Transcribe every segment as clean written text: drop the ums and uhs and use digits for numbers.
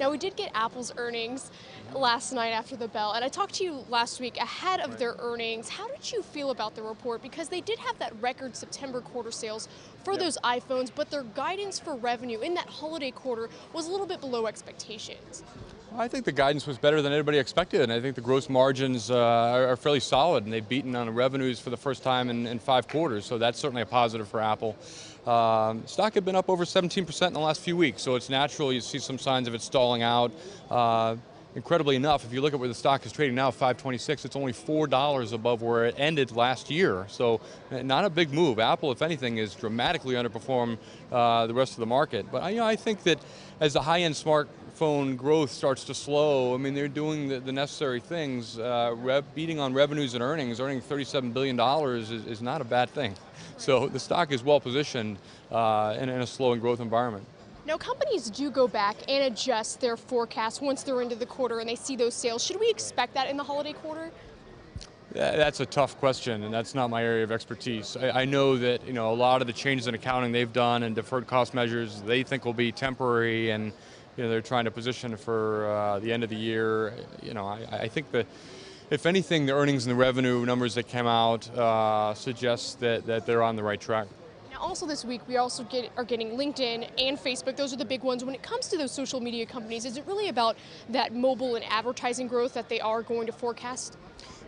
Now, we did get Apple's earnings last night after the bell, and I talked to you last week ahead of their earnings. How did you feel about the report? Because they did have that record September quarter sales for those iPhones, but their guidance for revenue in that holiday quarter was a little bit below expectations. I think the guidance was better than anybody expected, and I think the gross margins are fairly solid, and they've beaten on the revenues for the first time in 5 quarters, so that's certainly a positive for Apple. Stock had been up over 17% in the last few weeks, so it's natural you see some signs of it stalling out. Incredibly enough, if you look at where the stock is trading now, 526, it's only $4 above where it ended last year. So not a big move. Apple, if anything, is dramatically underperformed the rest of the market. But I think that as the high-end smartphone growth starts to slow, I mean, they're doing the necessary things. Beating on revenues and earnings, earning $37 billion is not a bad thing. So the stock is well positioned in a slowing growth environment. Now, companies do go back and adjust their forecasts once they're into the quarter and they see those sales. Should we expect that in the holiday quarter? That's a tough question, and that's not my area of expertise. I know that a lot of the changes in accounting they've done and deferred cost measures they think will be temporary, and they're trying to position for the end of the year. I think that if anything, the earnings and the revenue numbers that came out suggest that they're on the right track. Now, also this week, we also are getting LinkedIn and Facebook. Those are the big ones. When it comes to those social media companies, is it really about that mobile and advertising growth that they are going to forecast?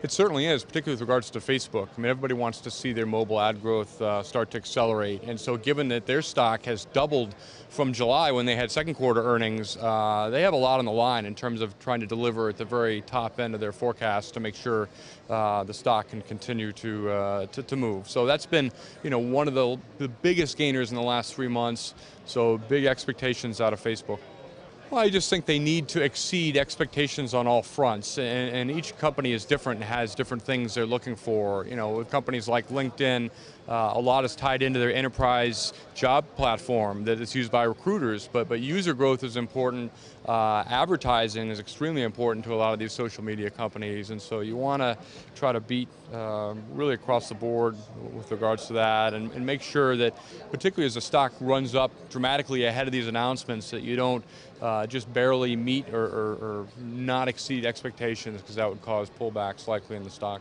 It certainly is, particularly with regards to Facebook. I mean, everybody wants to see their mobile ad growth start to accelerate. And so given that their stock has doubled from July when they had second quarter earnings, they have a lot on the line in terms of trying to deliver at the very top end of their forecast to make sure the stock can continue to move. So that's been one of the biggest gainers in the last 3 months. So big expectations out of Facebook. Well, I just think they need to exceed expectations on all fronts, and each company is different and has different things they're looking for. With companies like LinkedIn, a lot is tied into their enterprise job platform that is used by recruiters, but user growth is important. Advertising is extremely important to a lot of these social media companies, and so you want to try to beat really across the board with regards to that, and make sure that, particularly as the stock runs up dramatically ahead of these announcements, that you don't just barely meet or not exceed expectations, because that would cause pullbacks likely in the stock.